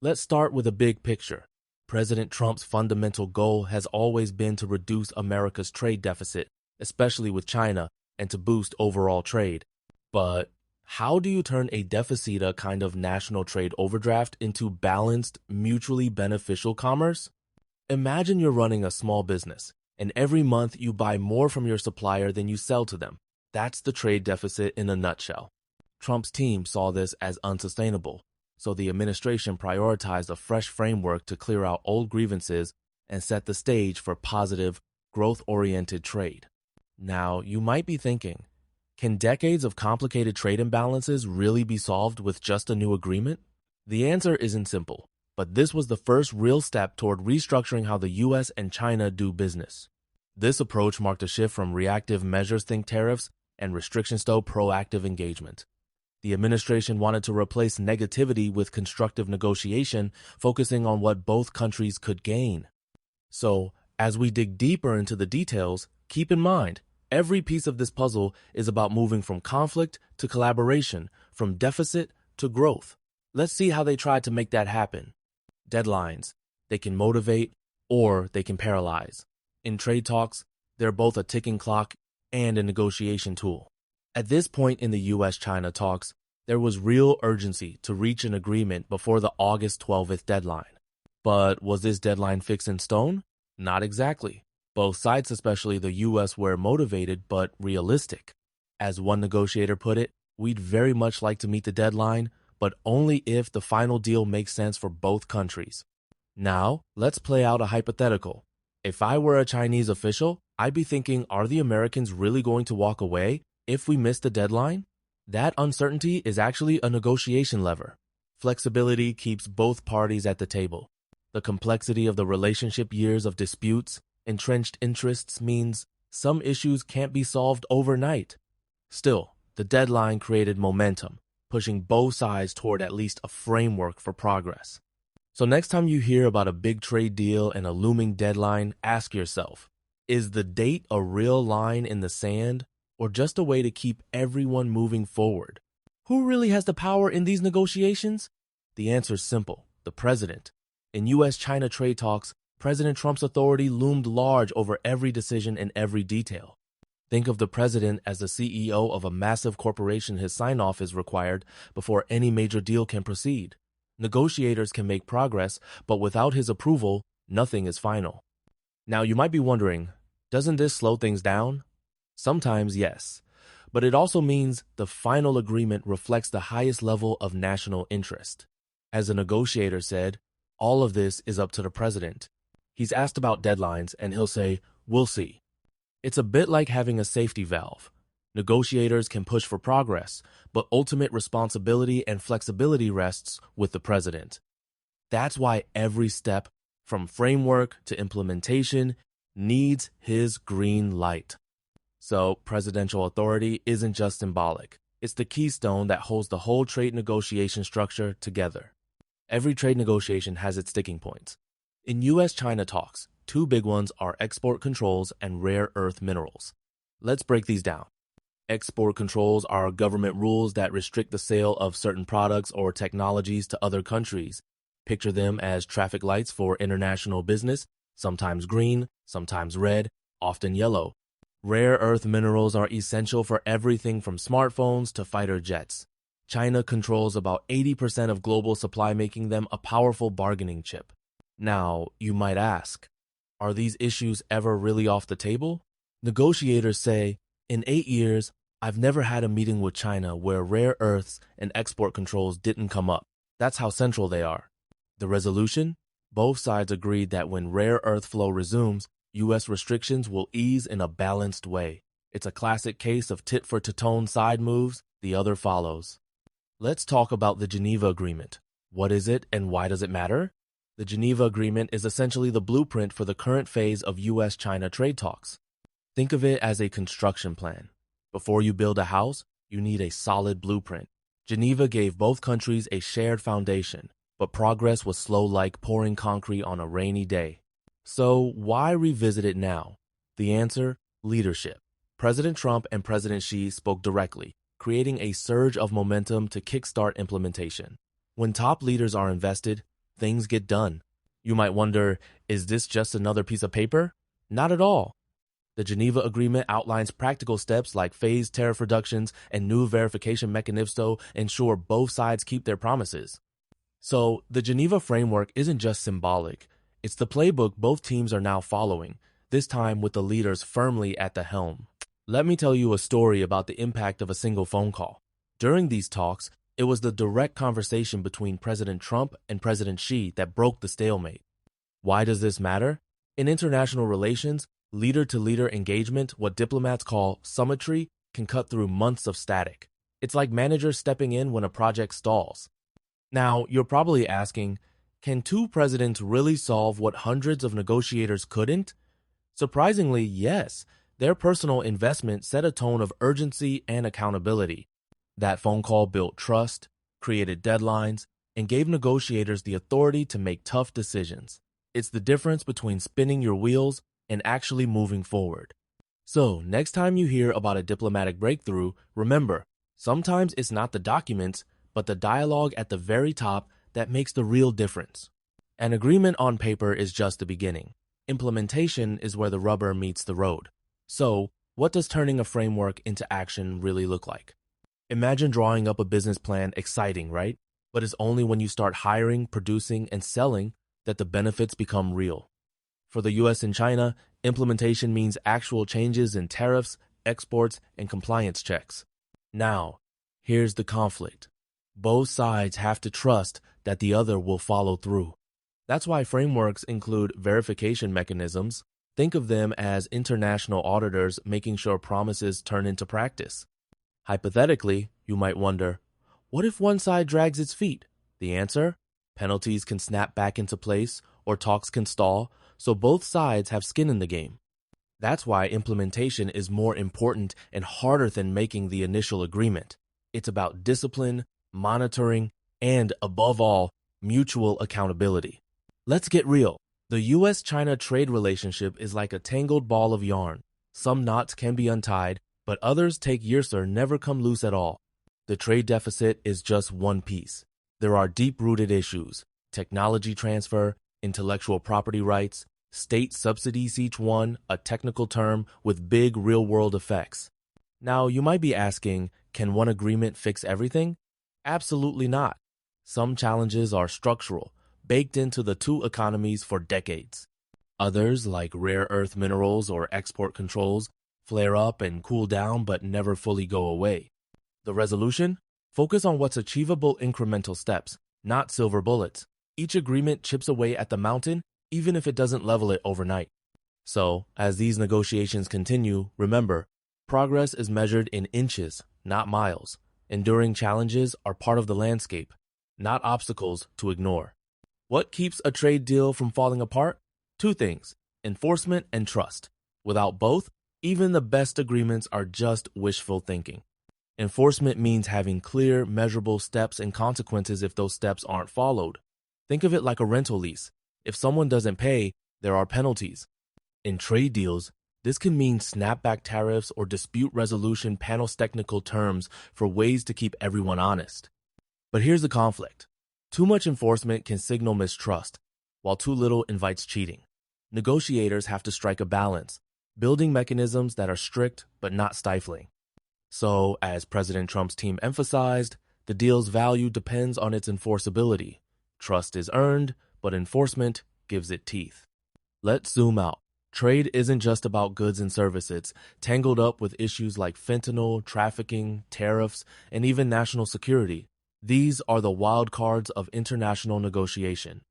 Let's start with a big picture. President Trump's fundamental goal has always been to reduce America's trade deficit, especially with China, and to boost overall trade. But how do you turn a deficit, a kind of national trade overdraft, into balanced, mutually beneficial commerce? Imagine you're running a small business, and every month you buy more from your supplier than you sell to them. That's the trade deficit in a nutshell. Trump's team saw this as unsustainable, so the administration prioritized a fresh framework to clear out old grievances and set the stage for positive, growth-oriented trade. Now, you might be thinking, can decades of complicated trade imbalances really be solved with just a new agreement? The answer isn't simple, but this was the first real step toward restructuring how the US and China do business. This approach marked a shift from reactive measures, think tariffs, and restrictions to proactive engagement. The administration wanted to replace negativity with constructive negotiation, focusing on what both countries could gain. So, as we dig deeper into the details, keep in mind, every piece of this puzzle is about moving from conflict to collaboration, from deficit to growth. Let's see how they tried to make that happen. Deadlines. They can motivate or they can paralyze. In trade talks, they're both a ticking clock and a negotiation tool. At this point in the US-China talks, there was real urgency to reach an agreement before the August 12th deadline. But was this deadline fixed in stone? Not exactly. Both sides, especially the US, were motivated but realistic. As one negotiator put it, we'd very much like to meet the deadline, but only if the final deal makes sense for both countries. Now, let's play out a hypothetical. If I were a Chinese official, I'd be thinking, are the Americans really going to walk away if we miss the deadline? That uncertainty is actually a negotiation lever. Flexibility keeps both parties at the table. The complexity of the relationship, years of disputes, entrenched interests means some issues can't be solved overnight. Still, the deadline created momentum, pushing both sides toward at least a framework for progress. So next time you hear about a big trade deal and a looming deadline, ask yourself, is the date a real line in the sand or just a way to keep everyone moving forward? Who really has the power in these negotiations? The answer is simple, the president. In US-China trade talks, President Trump's authority loomed large over every decision and every detail. Think of the president as the CEO of a massive corporation. His sign-off is required before any major deal can proceed. Negotiators can make progress, but without his approval, nothing is final. Now, you might be wondering, doesn't this slow things down? Sometimes, yes, but it also means the final agreement reflects the highest level of national interest. As a negotiator said, all of this is up to the president. He's asked about deadlines, and he'll say, we'll see. It's a bit like having a safety valve. Negotiators can push for progress, but ultimate responsibility and flexibility rests with the president. That's why every step, from framework to implementation, needs his green light. So, presidential authority isn't just symbolic. It's the keystone that holds the whole trade negotiation structure together. Every trade negotiation has its sticking points. In US-China talks, two big ones are export controls and rare earth minerals. Let's break these down. Export controls are government rules that restrict the sale of certain products or technologies to other countries. Picture them as traffic lights for international business, sometimes green, sometimes red, often yellow. Rare earth minerals are essential for everything from smartphones to fighter jets. China controls about 80% of global supply, making them a powerful bargaining chip. Now, you might ask, are these issues ever really off the table? Negotiators say, in 8 years, I've never had a meeting with China where rare earths and export controls didn't come up. That's how central they are. The resolution? Both sides agreed that when rare earth flow resumes, U.S. restrictions will ease in a balanced way. It's a classic case of tit-for-tat side moves, the other follows. Let's talk about the Geneva Agreement. What is it and why does it matter? The Geneva Agreement is essentially the blueprint for the current phase of US-China trade talks. Think of it as a construction plan. Before you build a house, you need a solid blueprint. Geneva gave both countries a shared foundation, but progress was slow like pouring concrete on a rainy day. So why revisit it now? The answer, leadership. President Trump and President Xi spoke directly, creating a surge of momentum to kickstart implementation. When top leaders are invested, things get done. You might wonder, is this just another piece of paper? Not at all. The Geneva Agreement outlines practical steps like phased tariff reductions and new verification mechanisms to ensure both sides keep their promises. So, the Geneva framework isn't just symbolic. It's the playbook both teams are now following, this time with the leaders firmly at the helm. Let me tell you a story about the impact of a single phone call. During these talks, it was the direct conversation between President Trump and President Xi that broke the stalemate. Why does this matter? In international relations, leader-to-leader engagement, what diplomats call symmetry, can cut through months of static. It's like managers stepping in when a project stalls. Now, you're probably asking, can two presidents really solve what hundreds of negotiators couldn't? Surprisingly, yes. Their personal investment set a tone of urgency and accountability. That phone call built trust, created deadlines, and gave negotiators the authority to make tough decisions. It's the difference between spinning your wheels and actually moving forward. So, next time you hear about a diplomatic breakthrough, remember, sometimes it's not the documents, but the dialogue at the very top that makes the real difference. An agreement on paper is just the beginning. Implementation is where the rubber meets the road. So, what does turning a framework into action really look like? Imagine drawing up a business plan, exciting, right? But it's only when you start hiring, producing, and selling that the benefits become real. For the US and China, implementation means actual changes in tariffs, exports, and compliance checks. Now, here's the conflict. Both sides have to trust that the other will follow through. That's why frameworks include verification mechanisms. Think of them as international auditors making sure promises turn into practice. Hypothetically, you might wonder, what if one side drags its feet? The answer? Penalties can snap back into place or talks can stall, so both sides have skin in the game. That's why implementation is more important and harder than making the initial agreement. It's about discipline, monitoring, and, above all, mutual accountability. Let's get real. The US-China trade relationship is like a tangled ball of yarn. Some knots can be untied, but others take years to never come loose at all. The trade deficit is just one piece. There are deep-rooted issues: technology transfer, intellectual property rights, state subsidies, each one a technical term with big real-world effects. Now, you might be asking, can one agreement fix everything? Absolutely not. Some challenges are structural, baked into the two economies for decades. Others, like rare earth minerals or export controls, flare up and cool down but never fully go away. The resolution? Focus on what's achievable: incremental steps, not silver bullets. Each agreement chips away at the mountain, even if it doesn't level it overnight. So, as these negotiations continue, remember, progress is measured in inches, not miles. Enduring challenges are part of the landscape, not obstacles to ignore. What keeps a trade deal from falling apart? Two things: enforcement and trust. Without both, even the best agreements are just wishful thinking. Enforcement means having clear, measurable steps and consequences if those steps aren't followed. Think of it like a rental lease. If someone doesn't pay, there are penalties. In trade deals, this can mean snapback tariffs or dispute resolution panels, technical terms for ways to keep everyone honest. But here's the conflict. Too much enforcement can signal mistrust, while too little invites cheating. Negotiators have to strike a balance, building mechanisms that are strict but not stifling. So, as President Trump's team emphasized, the deal's value depends on its enforceability. Trust is earned, but enforcement gives it teeth. Let's zoom out. Trade isn't just about goods and services. It's tangled up with issues like fentanyl, trafficking, tariffs, and even national security. These are the wild cards of international negotiation.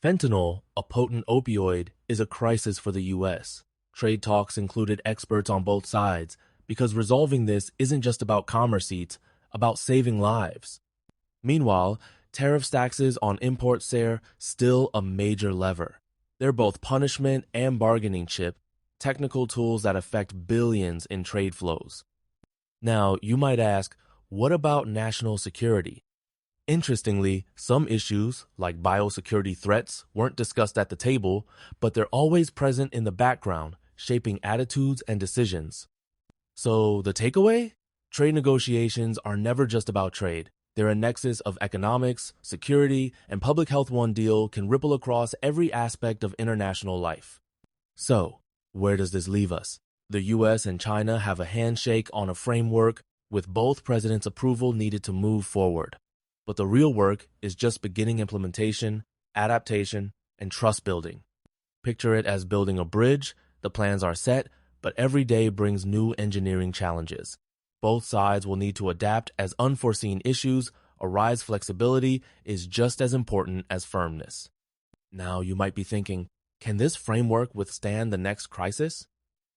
Fentanyl, a potent opioid, is a crisis for the U.S. Trade talks included experts on both sides, because resolving this isn't just about commerce, it's about saving lives. Meanwhile, tariff taxes on imports are still a major lever. They're both punishment and bargaining chip, technical tools that affect billions in trade flows. Now, you might ask, what about national security? Interestingly, some issues, like biosecurity threats, weren't discussed at the table, but they're always present in the background, shaping attitudes and decisions. So, the takeaway? Trade negotiations are never just about trade. They're a nexus of economics, security, and public health. One deal can ripple across every aspect of international life. So, where does this leave us? The US and China have a handshake on a framework with both presidents' approval needed to move forward. But the real work is just beginning implementation, adaptation, and trust building. Picture it as building a bridge. The plans are set, but every day brings new engineering challenges. Both sides will need to adapt as unforeseen issues arise. Flexibility is just as important as firmness. Now you might be thinking, can this framework withstand the next crisis?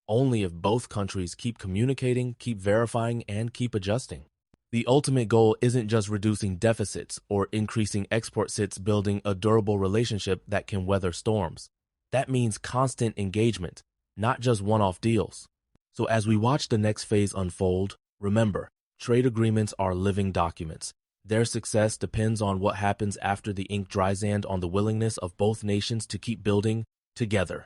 Only if both countries keep communicating, keep verifying, and keep adjusting. The ultimate goal isn't just reducing deficits or increasing exports, it's building a durable relationship that can weather storms. That means constant engagement, not just one-off deals. So as we watch the next phase unfold, remember, trade agreements are living documents. Their success depends on what happens after the ink dries and on the willingness of both nations to keep building together.